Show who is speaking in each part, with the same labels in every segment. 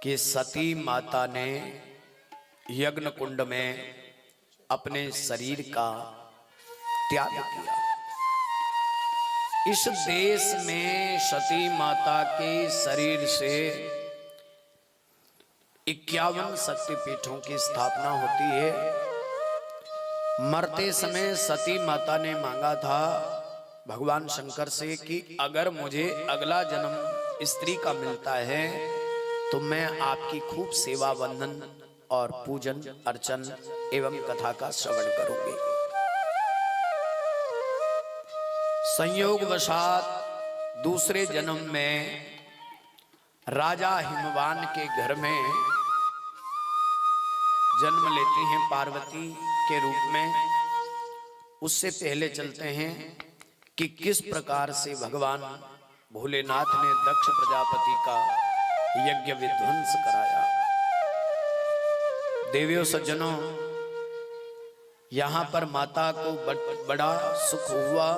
Speaker 1: कि सती माता ने यज्ञ कुंड में अपने शरीर का त्याग किया। इस देश में सती माता के शरीर से 51 शक्तिपीठों की स्थापना होती है। मरते समय सती माता ने मांगा था भगवान शंकर से कि अगर मुझे अगला जन्म स्त्री का मिलता है तो मैं आपकी खूब सेवा वंदन और पूजन अर्चन एवं कथा का श्रवण करूंगी। संयोगवशात दूसरे जन्म में राजा हिमवान के घर में जन्म लेती हैं पार्वती के रूप में। उससे पहले चलते हैं कि किस प्रकार से भगवान भोलेनाथ ने दक्ष प्रजापति का यज्ञ विध्वंस कराया। देवियों सज्जनों, यहां पर माता को बड़ा सुख हुआ,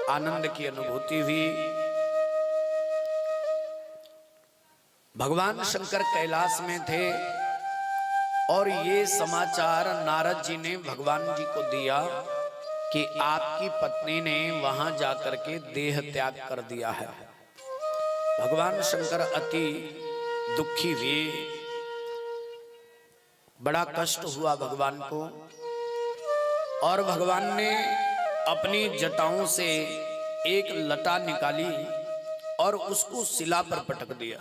Speaker 1: आनंद की अनुभूति हुई। भगवान शंकर कैलाश में थे और ये समाचार नारद जी ने भगवान जी को दिया कि आपकी पत्नी ने वहां जाकर के देह त्याग कर दिया है। भगवान शंकर अति दुखी हुए, बड़ा कष्ट हुआ भगवान को, और भगवान ने अपनी जटाओं से एक लटा निकाली और उसको शिला पर पटक दिया।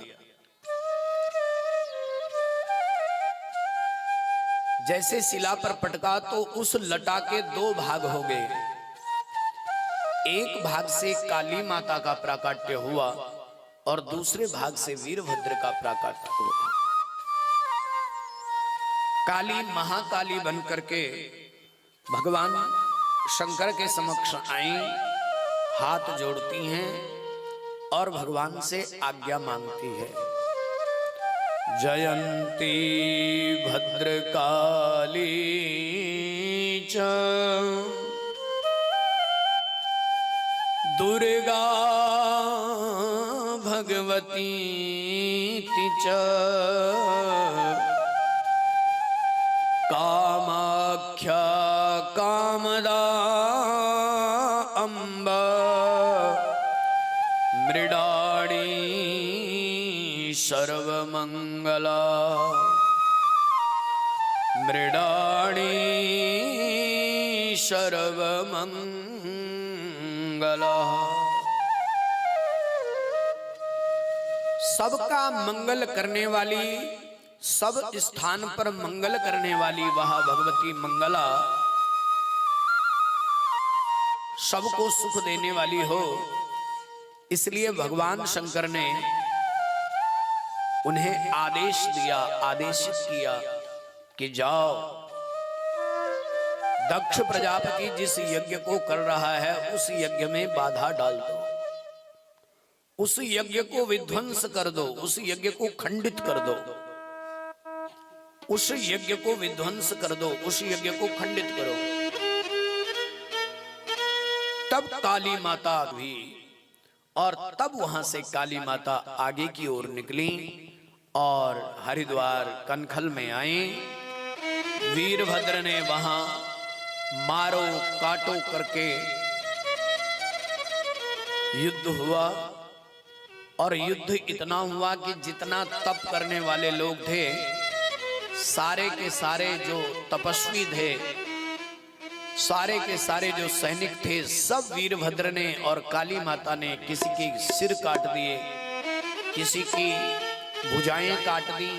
Speaker 1: जैसे शिला पर पटका तो उस लटा के 2 भाग हो गए। एक भाग से काली माता का प्राकट्य हुआ और दूसरे भाग से वीरभद्र का प्राकट्य हुआ। काली महाकाली बनकर के भगवान शंकर के समक्ष आई, हाथ जोड़ती हैं और भगवान से आज्ञा मांगती है। जयंती भद्रकाली च दुर्गा भगवती च कामाख्या कामदा अम्ब मृडाणी सर्वमंगला मृडाणी सर्वमंगला। सबका मंगल करने वाली, सब स्थान पर मंगल करने वाली वह भगवती मंगला सबको सुख देने वाली हो, इसलिए भगवान शंकर ने उन्हें आदेश दिया, आदेशित किया कि जाओ, दक्ष प्रजापति जिस यज्ञ को कर रहा है उस यज्ञ में बाधा डाल दो, उस यज्ञ को विध्वंस कर दो, उस यज्ञ को खंडित कर दो, उस यज्ञ को विध्वंस कर दो, उस यज्ञ को खंडित करो। तब काली माता भी, और तब वहां से काली माता आगे की ओर निकली और हरिद्वार कनखल में आई। वीरभद्र ने वहां मारो काटो करके युद्ध हुआ, और युद्ध इतना हुआ कि जितना तप करने वाले लोग थे, सारे के सारे जो तपस्वी थे, सारे के सारे जो सैनिक थे, सब वीरभद्र ने और काली माता ने किसी के सिर काट दिए, किसी की भुजाएं काट दी,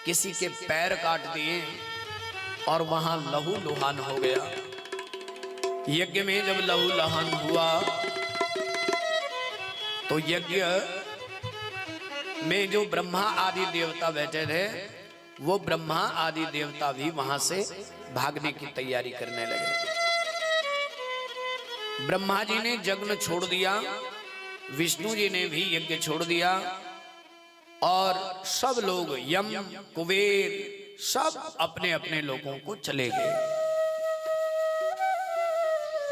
Speaker 1: किसी के पैर काट दिए, और वहां लहू लुहान हो गया। यज्ञ में जब लहू लुहान हुआ तो यज्ञ में जो ब्रह्मा आदि देवता बैठे थे, वो ब्रह्मा आदि देवता भी वहां से भागने की तैयारी करने लगे। ब्रह्मा जी ने यज्ञ छोड़ दिया, विष्णु जी ने भी यज्ञ छोड़ दिया, और सब लोग यम कुबेर सब अपने अपने लोगों को चले गए।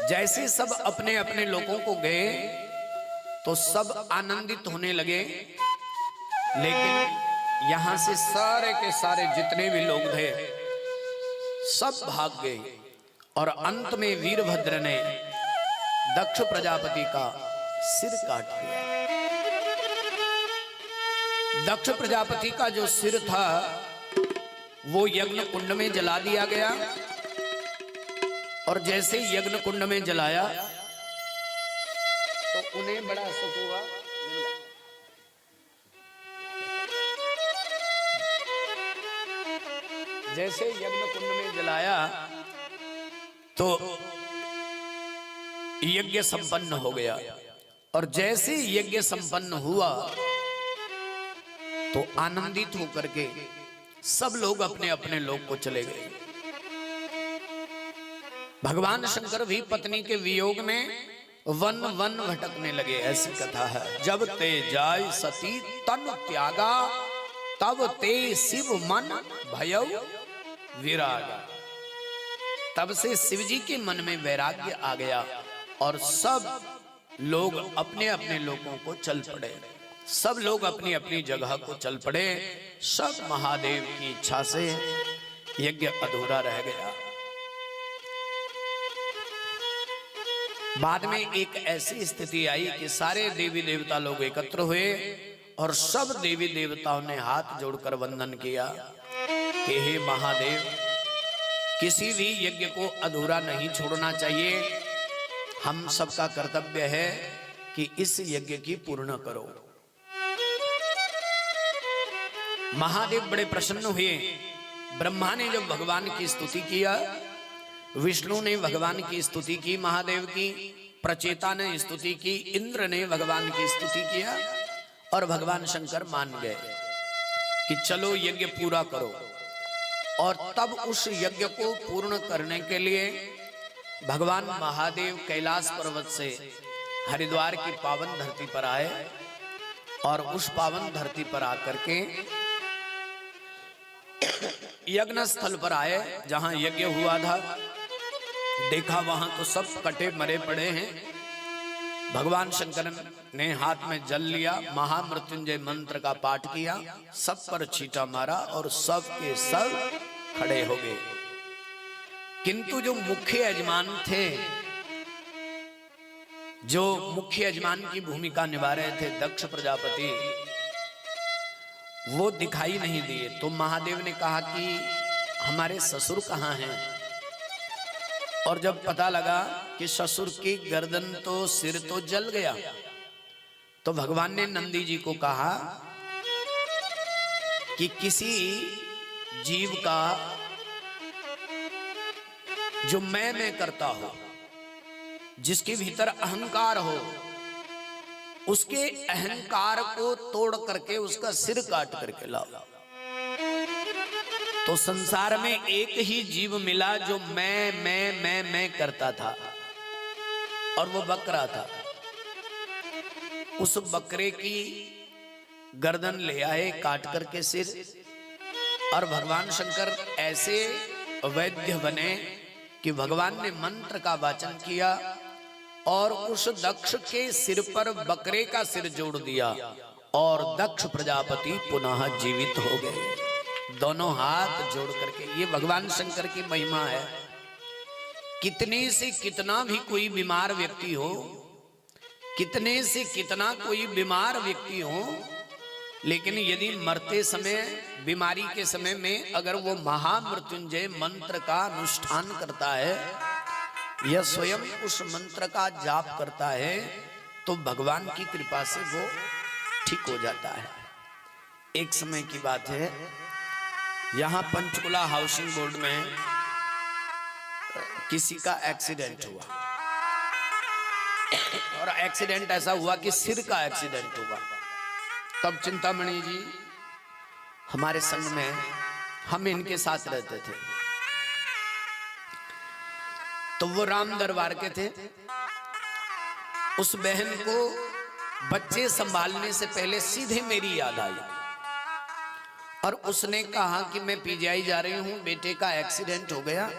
Speaker 1: जैसे सब अपने अपने लोगों को गए तो सब आनंदित होने लगे लेकिन यहां से सारे के सारे जितने भी लोग थे सब भाग गए और अंत में वीरभद्र ने दक्ष प्रजापति का सिर काट दिया। दक्ष प्रजापति का जो सिर था वो यज्ञ कुंड में जला दिया गया और जैसे यज्ञ कुंड में जलाया तो उन्हें बड़ा सुख हुआ। जैसे यज्ञ कुंड में जलाया तो यज्ञ संपन्न हो गया और जैसे यज्ञ संपन्न हुआ तो आनंदित होकर के सब लोग अपने अपने लोक को चले गए। भगवान शंकर भी पत्नी के वियोग में वन वन भटकने लगे, ऐसी कथा है। जब ते जाय सती तन त्यागा तब ते शिव मन भयउ विरागा। तब से शिव जी के मन में वैराग्य आ गया और सब लोग अपने अपने लोगों को चल पड़े, सब लोग अपनी अपनी जगह को चल पड़े। सब महादेव की इच्छा से यज्ञ अधूरा रह गया। बाद में एक ऐसी स्थिति आई कि सारे देवी देवता लोग एकत्र हुए और सब देवी देवताओं ने हाथ जोड़कर वंदन किया कि हे महादेव, किसी भी यज्ञ को अधूरा नहीं छोड़ना चाहिए। हम सबका कर्तव्य है कि इस यज्ञ की पूर्ण करो। महादेव बड़े प्रसन्न हुए। ब्रह्मा ने जब भगवान की स्तुति किया, विष्णु ने भगवान की स्तुति की, महादेव की, प्रचेता ने स्तुति की, इंद्र ने भगवान की स्तुति किया और भगवान शंकर मान गए कि चलो यज्ञ पूरा करो। और तब उस यज्ञ को पूर्ण करने के लिए भगवान महादेव कैलाश पर्वत से हरिद्वार की पावन धरती पर आए और उस पावन धरती पर आकर के यज्ञ स्थल पर आए जहां यज्ञ हुआ था। देखा वहां तो सब कटे मरे पड़े हैं। भगवान शंकर ने हाथ में जल लिया, महामृत्युंजय मंत्र का पाठ किया, सब पर छींटा मारा और सब के सब खड़े हो गए। किंतु जो मुख्य यजमान थे, जो मुख्य यजमान की भूमिका निभा रहे थे दक्ष प्रजापति, वो दिखाई नहीं दिए। तो महादेव ने कहा कि हमारे ससुर कहाँ हैं? और जब पता लगा कि ससुर की गर्दन तो सिर तो जल गया, तो भगवान ने नंदी जी को कहा कि किसी जीव का जो मैं करता हो, जिसके भीतर अहंकार हो, उसके अहंकार को तोड़ करके उसका सिर काट करके लाओ। तो संसार में एक ही जीव मिला जो मैं करता था और वो बकरा था। उस बकरे की गर्दन ले आए काट करके सिर, और भगवान शंकर ऐसे वैद्य बने कि भगवान ने मंत्र का वाचन किया और उस दक्ष के सिर पर बकरे का सिर जोड़ दिया और दक्ष प्रजापति पुनः जीवित हो गए, दोनों हाथ जोड़ करके। ये भगवान शंकर की महिमा है। कितने से कितना भी कोई बीमार व्यक्ति हो, कितने से कितना कोई बीमार व्यक्ति हो, लेकिन यदि मरते समय, बीमारी के समय में अगर वो महामृत्युंजय मंत्र का अनुष्ठान करता है या स्वयं उस मंत्र का जाप करता है, तो भगवान की कृपा से वो ठीक हो जाता है। एक समय की बात है, यहाँ पंचकुला हाउसिंग बोर्ड में किसी का एक्सीडेंट हुआ और एक्सीडेंट ऐसा हुआ कि सिर का एक्सीडेंट हुआ। तब चिंतामणि जी हमारे संग में, हम इनके साथ रहते थे, तो वो राम दरबार के थे। उस बहन को बच्चे संभालने से पहले सीधे मेरी याद आई और उसने कहा कि मैं पीजीआई जा रही हूं, बेटे का एक्सीडेंट हो गया,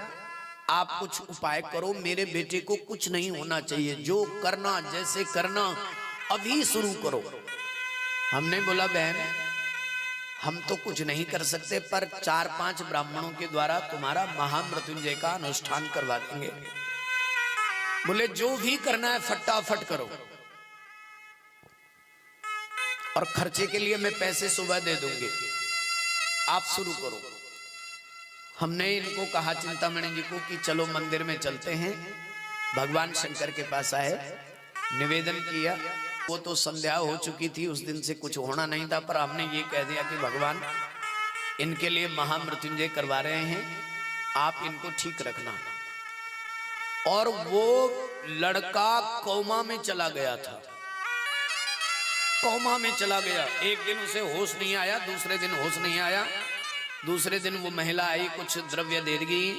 Speaker 1: आप कुछ उपाय करो, मेरे बेटे को कुछ नहीं होना चाहिए, जो करना जैसे करना अभी शुरू करो। हमने बोला बहन हम तो कुछ नहीं कर सकते, पर 4-5 ब्राह्मणों के द्वारा तुम्हारा महामृत्युंजय का अनुष्ठान करवा देंगे। बोले जो भी करना है फटाफट करो, और खर्चे के लिए मैं पैसे सुबह दे दूंगी, आप शुरू करो। हमने इनको कहा चिंतामणि जी को कि चलो मंदिर में चलते हैं, भगवान शंकर के पास आए, निवेदन किया। वो तो संध्या हो चुकी थी, उस दिन से कुछ होना नहीं था, पर हमने ये कह दिया कि भगवान इनके लिए महामृत्युंजय करवा रहे हैं, आप इनको ठीक रखना। और वो लड़का कोमा में चला गया था, कोमा में चला गया। एक दिन उसे होश नहीं आया, दूसरे दिन होश नहीं आया, दूसरे दिन वो महिला आई, कुछ द्रव्य दे गई,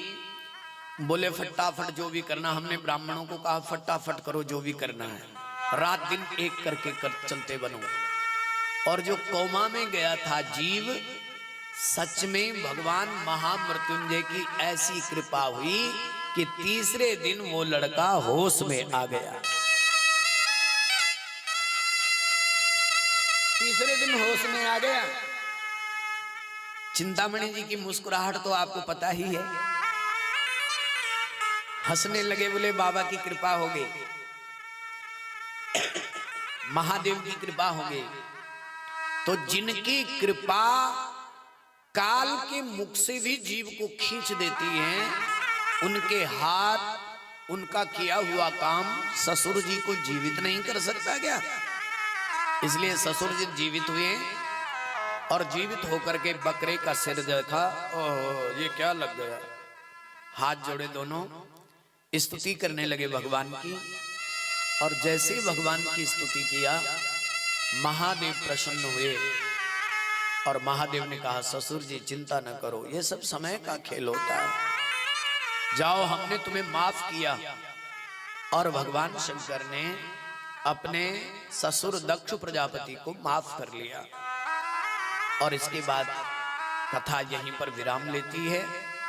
Speaker 1: बोले फटाफट जो भी करना। हमने ब्राह्मणों को कहा फटाफट करो जो भी करना है, रात दिन एक करके चलते बनो। और जो कोमा में गया था जीव, सच में भगवान महामृत्युंजय की ऐसी कृपा हुई कि तीसरे दिन वो लड़का होश में आ गया। तीसरे दिन होश में आ गया। चिंतामणि जी की मुस्कुराहट तो आपको पता ही है, हंसने लगे, बोले बाबा की कृपा हो गई, महादेव की कृपा हो गई। तो जिनकी कृपा काल के मुख से भी जीव को खींच देती है, उनके हाथ, उनका किया हुआ काम ससुर जी को जीवित नहीं कर सकता क्या? इसलिए ससुर जी जीवित हुए और जीवित होकर के बकरे का सिर देखा, ओह ये क्या लग गया, हाथ जोड़े दोनों, स्तुति करने लगे भगवान की। और जैसे ही भगवान की स्तुति किया, महादेव प्रसन्न हुए और महादेव ने कहा ससुर जी चिंता न करो, ये सब समय का खेल होता है, जाओ हमने तुम्हें माफ किया। और भगवान शंकर ने अपने ससुर दक्ष प्रजापति को माफ कर लिया। और इसके बाद कथा यहीं पर विराम लेती है।